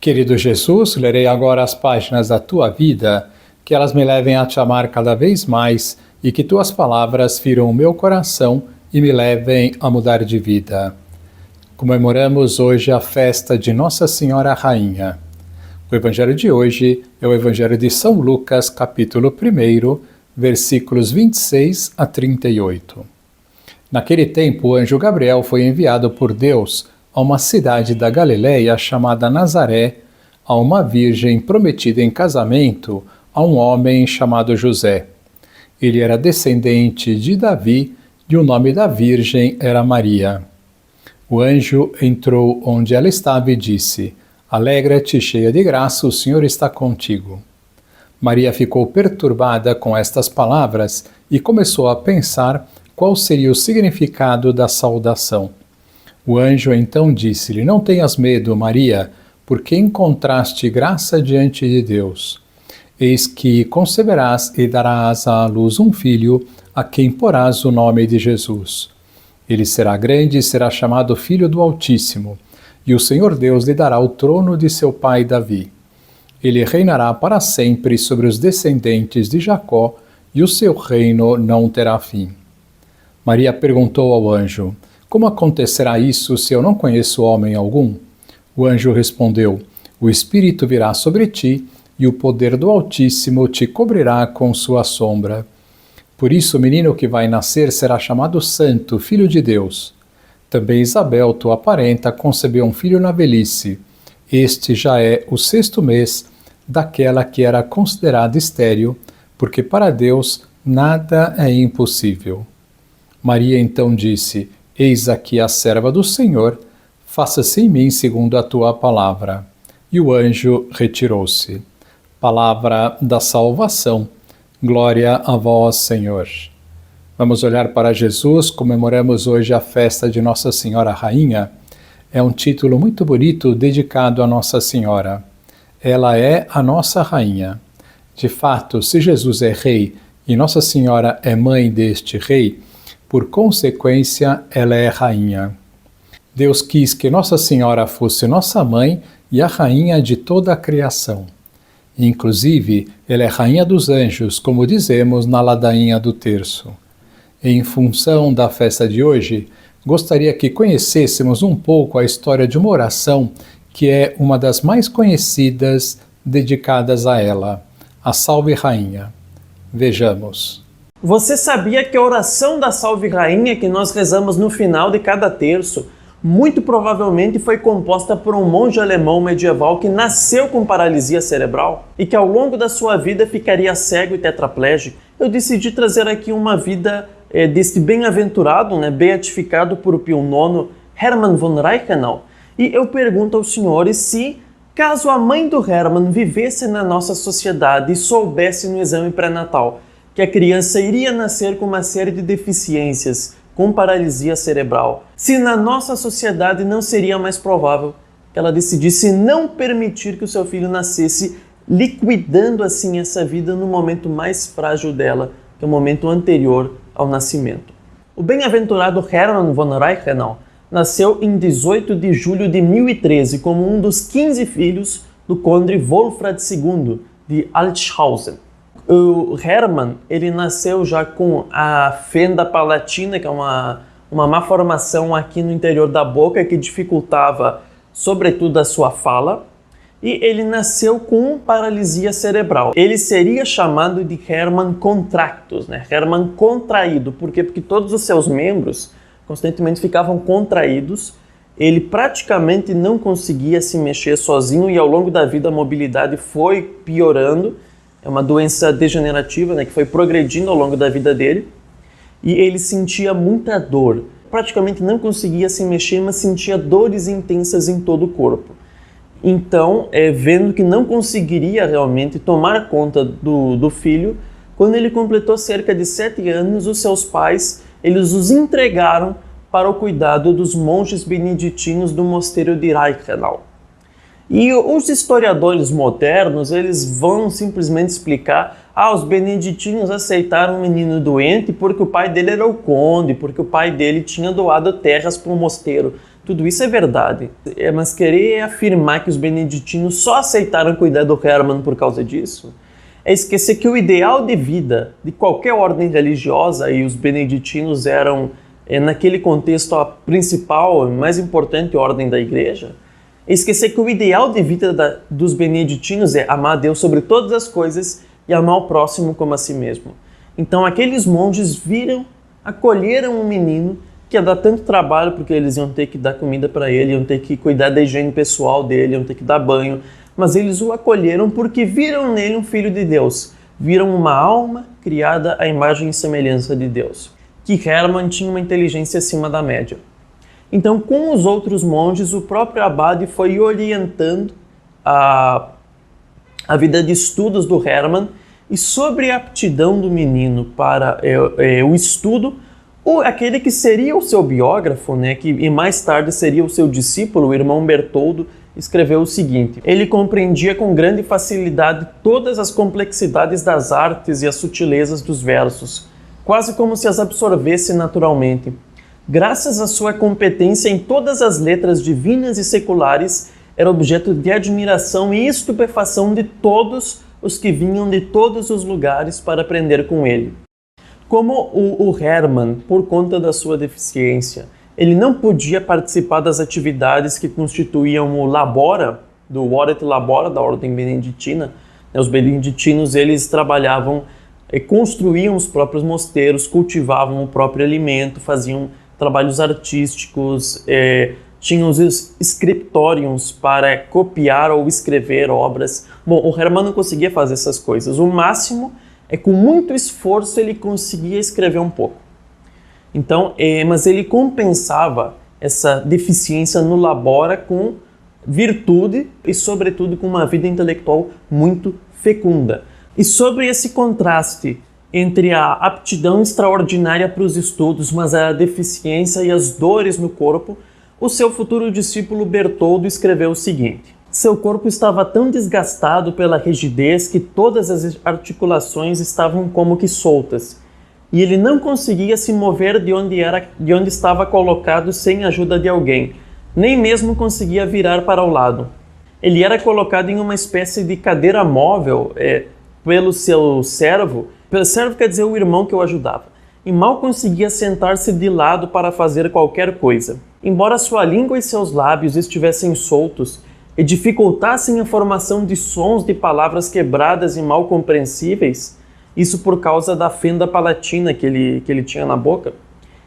Querido Jesus, lerei agora as páginas da tua vida, que elas me levem a te amar cada vez mais e que tuas palavras firam o meu coração e me levem a mudar de vida. Comemoramos hoje a festa de Nossa Senhora Rainha. O evangelho de hoje é o evangelho de São Lucas, capítulo 1, versículos 26 a 38. Naquele tempo, o anjo Gabriel foi enviado por Deus a uma cidade da Galileia chamada Nazaré, a uma virgem prometida em casamento a um homem chamado José. Ele era descendente de Davi e o nome da virgem era Maria. O anjo entrou onde ela estava e disse: Alegra-te, cheia de graça, o Senhor está contigo. Maria ficou perturbada com estas palavras e começou a pensar qual seria o significado da saudação. O anjo então disse-lhe: Não tenhas medo, Maria, porque encontraste graça diante de Deus. Eis que conceberás e darás à luz um filho, a quem porás o nome de Jesus. Ele será grande e será chamado Filho do Altíssimo, e o Senhor Deus lhe dará o trono de seu pai Davi. Ele reinará para sempre sobre os descendentes de Jacó, e o seu reino não terá fim. Maria perguntou ao anjo: Como acontecerá isso se eu não conheço homem algum? O anjo respondeu: O Espírito virá sobre ti, e o poder do Altíssimo te cobrirá com sua sombra. Por isso o menino que vai nascer será chamado Santo, Filho de Deus. Também Isabel, tua parenta, concebeu um filho na velhice. Este já é o 6º mês daquela que era considerada estéril, porque para Deus nada é impossível. Maria então disse: Eis aqui a serva do Senhor, faça-se em mim segundo a tua palavra. E o anjo retirou-se. Palavra da salvação. Glória a vós, Senhor. Vamos olhar para Jesus. Comemoramos hoje a festa de Nossa Senhora Rainha. É um título muito bonito dedicado a Nossa Senhora. Ela é a nossa Rainha. De fato, se Jesus é Rei e Nossa Senhora é mãe deste Rei, por consequência, ela é rainha. Deus quis que Nossa Senhora fosse nossa mãe e a rainha de toda a criação. Inclusive, ela é rainha dos anjos, como dizemos na ladainha do terço. Em função da festa de hoje, gostaria que conhecêssemos um pouco a história de uma oração que é uma das mais conhecidas dedicadas a ela, a Salve Rainha. Vejamos. Você sabia que a oração da Salve Rainha que nós rezamos no final de cada terço, muito provavelmente foi composta por um monge alemão medieval que nasceu com paralisia cerebral e que ao longo da sua vida ficaria cego e tetraplégico? Eu decidi trazer aqui uma vida deste bem-aventurado, beatificado por Pio IX, Hermann von Reichenau. E eu pergunto aos senhores se, caso a mãe do Hermann vivesse na nossa sociedade e soubesse no exame pré-natal que a criança iria nascer com uma série de deficiências, com paralisia cerebral, se na nossa sociedade não seria mais provável que ela decidisse não permitir que o seu filho nascesse, liquidando assim essa vida no momento mais frágil dela, que é o momento anterior ao nascimento. O bem-aventurado Hermann von Reichenau nasceu em 18 de julho de 1013 como um dos 15 filhos do conde Wolfrad II de Altschausen. O Hermann, ele nasceu já com a fenda palatina, que é uma má formação aqui no interior da boca que dificultava, sobretudo, a sua fala. E ele nasceu com paralisia cerebral. Ele seria chamado de Hermann contractus, Hermann contraído. Por quê? Porque todos os seus membros constantemente ficavam contraídos. Ele praticamente não conseguia se mexer sozinho e ao longo da vida a mobilidade foi piorando. É uma doença degenerativa, que foi progredindo ao longo da vida dele. E ele sentia muita dor. Praticamente não conseguia se mexer, mas sentia dores intensas em todo o corpo. Então, vendo que não conseguiria realmente tomar conta do filho, quando ele completou cerca de 7 anos, os seus pais, eles os entregaram para o cuidado dos monges beneditinos do mosteiro de Reichenau. E os historiadores modernos, eles vão simplesmente explicar: os beneditinos aceitaram um menino doente porque o pai dele era o conde, porque o pai dele tinha doado terras para o mosteiro. Tudo isso é verdade, mas querer afirmar que os beneditinos só aceitaram cuidar do Hermann por causa disso é esquecer que o ideal de vida de qualquer ordem religiosa, e os beneditinos eram, naquele contexto, a principal e mais importante ordem da igreja, é esquecer que o ideal de vida dos beneditinos é amar a Deus sobre todas as coisas e amar o próximo como a si mesmo. Então aqueles monges acolheram um menino que ia dar tanto trabalho, porque eles iam ter que dar comida para ele, iam ter que cuidar da higiene pessoal dele, iam ter que dar banho, mas eles o acolheram porque viram nele um filho de Deus, viram uma alma criada à imagem e semelhança de Deus, que Hermann tinha uma inteligência acima da média. Então, com os outros monges, o próprio abade foi orientando a vida de estudos do Hermann, e sobre a aptidão do menino para o estudo, aquele que seria o seu biógrafo, e mais tarde seria o seu discípulo, o irmão Bertoldo, escreveu o seguinte: ele compreendia com grande facilidade todas as complexidades das artes e as sutilezas dos versos, quase como se as absorvesse naturalmente. Graças à sua competência em todas as letras divinas e seculares, era objeto de admiração e estupefação de todos os que vinham de todos os lugares para aprender com ele. Como o Hermann, por conta da sua deficiência, ele não podia participar das atividades que constituíam o labora, do Oret Labora, da ordem beneditina. Os beneditinos, eles trabalhavam, construíam os próprios mosteiros, cultivavam o próprio alimento, faziam trabalhos artísticos, tinham os scriptoriums para copiar ou escrever obras. Bom, o Hermann não conseguia fazer essas coisas. O máximo é com muito esforço ele conseguia escrever um pouco. Então, mas ele compensava essa deficiência no labora com virtude e, sobretudo, com uma vida intelectual muito fecunda. E sobre esse contraste entre a aptidão extraordinária para os estudos, mas a deficiência e as dores no corpo, o seu futuro discípulo Bertoldo escreveu o seguinte: seu corpo estava tão desgastado pela rigidez que todas as articulações estavam como que soltas, e ele não conseguia se mover de onde estava colocado sem a ajuda de alguém, nem mesmo conseguia virar para o lado. Ele era colocado em uma espécie de cadeira móvel pelo seu servo. Pelo servo quer dizer o irmão que o ajudava, e mal conseguia sentar-se de lado para fazer qualquer coisa. Embora sua língua e seus lábios estivessem soltos e dificultassem a formação de sons de palavras quebradas e mal compreensíveis, isso por causa da fenda palatina que ele tinha na boca,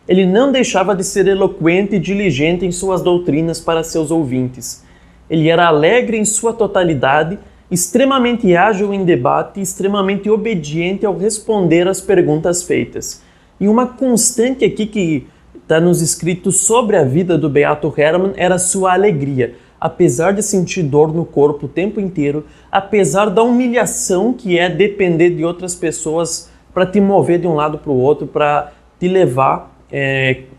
ele não deixava de ser eloquente e diligente em suas doutrinas para seus ouvintes. Ele era alegre em sua totalidade, extremamente ágil em debate e extremamente obediente ao responder às perguntas feitas. E uma constante aqui que está nos escritos sobre a vida do Beato Hermann era sua alegria. Apesar de sentir dor no corpo o tempo inteiro, apesar da humilhação que é depender de outras pessoas para te mover de um lado para o outro, para te levar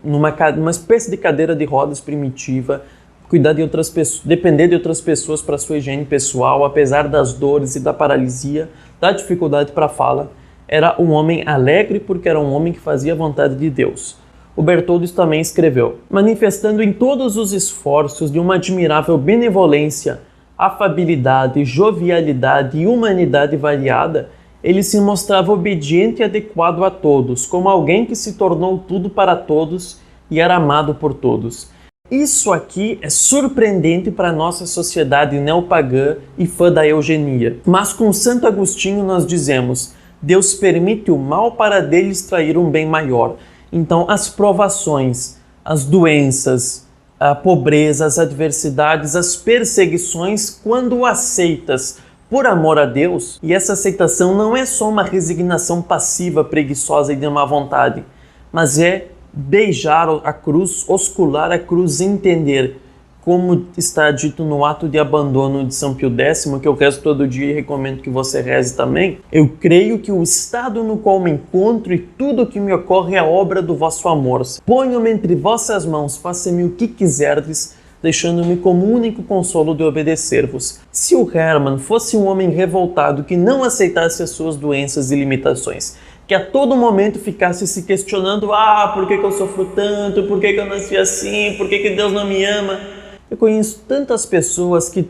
numa espécie de cadeira de rodas primitiva, cuidar de outras pessoas, depender de outras pessoas para sua higiene pessoal, apesar das dores e da paralisia, da dificuldade para a fala, era um homem alegre porque era um homem que fazia a vontade de Deus. O Bertoldo também escreveu: manifestando em todos os esforços de uma admirável benevolência, afabilidade, jovialidade e humanidade variada, ele se mostrava obediente e adequado a todos, como alguém que se tornou tudo para todos e era amado por todos. Isso aqui é surpreendente para a nossa sociedade neopagã e fã da eugenia. Mas com Santo Agostinho nós dizemos: Deus permite o mal para dele extrair um bem maior. Então as provações, as doenças, a pobreza, as adversidades, as perseguições, quando aceitas por amor a Deus, e essa aceitação não é só uma resignação passiva, preguiçosa e de má vontade, mas é beijar a cruz, oscular a cruz, entender, como está dito no ato de abandono de São Pio X, que eu rezo todo dia e recomendo que você reze também. Eu creio que o estado no qual me encontro e tudo o que me ocorre é a obra do vosso amor. Ponho-me entre vossas mãos, faça-me o que quiserdes, deixando-me como único consolo de obedecer-vos. Se o Hermann fosse um homem revoltado que não aceitasse as suas doenças e limitações, que a todo momento ficasse se questionando: por que eu sofro tanto? Por que eu nasci assim? Por que Deus não me ama? Eu conheço tantas pessoas que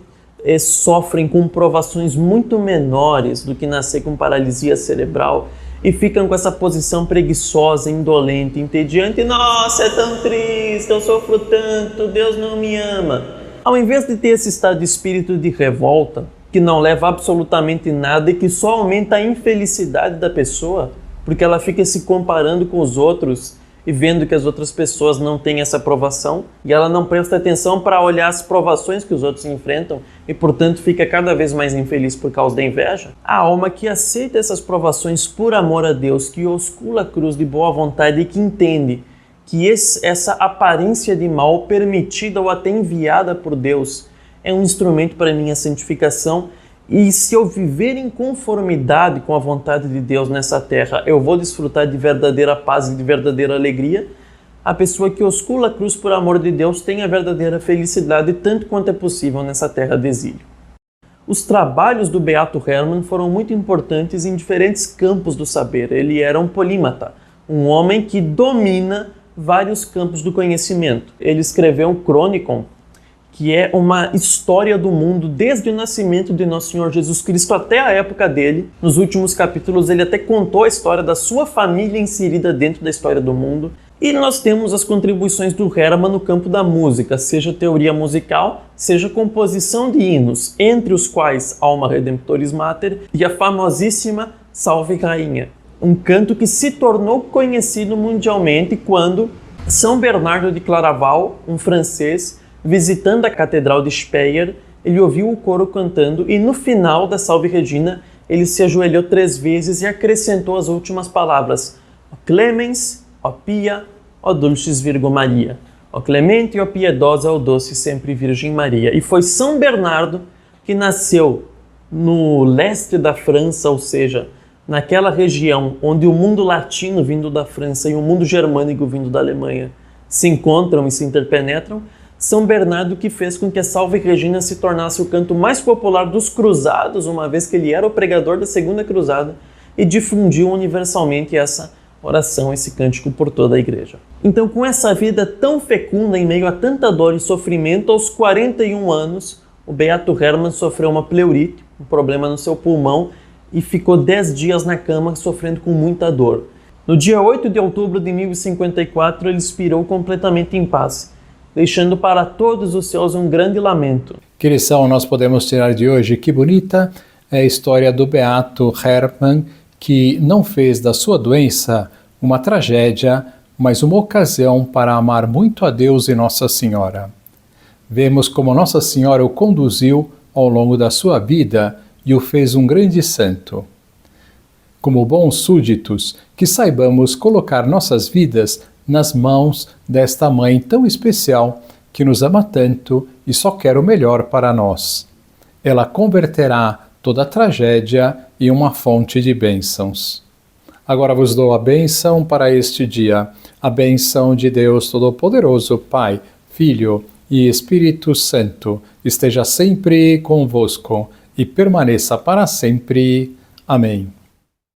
sofrem com provações muito menores do que nascer com paralisia cerebral e ficam com essa posição preguiçosa, indolente, entediante. Nossa, é tão triste, eu sofro tanto, Deus não me ama. Ao invés de ter esse estado de espírito de revolta, que não leva a absolutamente nada e que só aumenta a infelicidade da pessoa, porque ela fica se comparando com os outros e vendo que as outras pessoas não têm essa provação, e ela não presta atenção para olhar as provações que os outros enfrentam e, portanto, fica cada vez mais infeliz por causa da inveja. A alma que aceita essas provações por amor a Deus, que oscula a cruz de boa vontade e que entende que essa aparência de mal permitida ou até enviada por Deus é um instrumento para a minha santificação, e se eu viver em conformidade com a vontade de Deus nessa terra, eu vou desfrutar de verdadeira paz e de verdadeira alegria. A pessoa que oscula a cruz por amor de Deus tem a verdadeira felicidade, tanto quanto é possível nessa terra de exílio. Os trabalhos do Beato Hermann foram muito importantes em diferentes campos do saber. Ele era um polímata, um homem que domina vários campos do conhecimento. Ele escreveu um Chronicon, que é uma história do mundo desde o nascimento de Nosso Senhor Jesus Cristo até a época dele. Nos últimos capítulos ele até contou a história da sua família inserida dentro da história do mundo. E nós temos as contribuições do Hermann no campo da música, seja teoria musical, seja composição de hinos, entre os quais Alma Redemptoris Mater e a famosíssima Salve Rainha, um canto que se tornou conhecido mundialmente quando São Bernardo de Claraval, um francês, visitando a Catedral de Speyer, ele ouviu o coro cantando e no final da Salve Regina ele se ajoelhou 3 vezes e acrescentou as últimas palavras: O Clemens, ó Pia, ó Dulcis Virgo Maria, ó Clemente, ó Piedosa, ó Doce Sempre Virgem Maria. E foi São Bernardo que nasceu no leste da França, ou seja, naquela região onde o mundo latino vindo da França e o mundo germânico vindo da Alemanha se encontram e se interpenetram. São Bernardo que fez com que a Salve Regina se tornasse o canto mais popular dos cruzados, uma vez que ele era o pregador da Segunda Cruzada e difundiu universalmente essa oração, esse cântico por toda a igreja. Então, com essa vida tão fecunda em meio a tanta dor e sofrimento, aos 41 anos, o Beato Hermann sofreu uma pleurite, um problema no seu pulmão, e ficou 10 dias na cama sofrendo com muita dor. No dia 8 de outubro de 1054, ele expirou completamente em paz, deixando para todos os seus um grande lamento. Que lição nós podemos tirar de hoje? Que bonita é a história do Beato Hermann, que não fez da sua doença uma tragédia, mas uma ocasião para amar muito a Deus e Nossa Senhora. Vemos como Nossa Senhora o conduziu ao longo da sua vida e o fez um grande santo. Como bons súditos, que saibamos colocar nossas vidas nas mãos desta Mãe tão especial que nos ama tanto e só quer o melhor para nós. Ela converterá toda a tragédia em uma fonte de bênçãos. Agora vos dou a bênção para este dia, a bênção de Deus Todo-Poderoso, Pai, Filho e Espírito Santo, esteja sempre convosco e permaneça para sempre. Amém.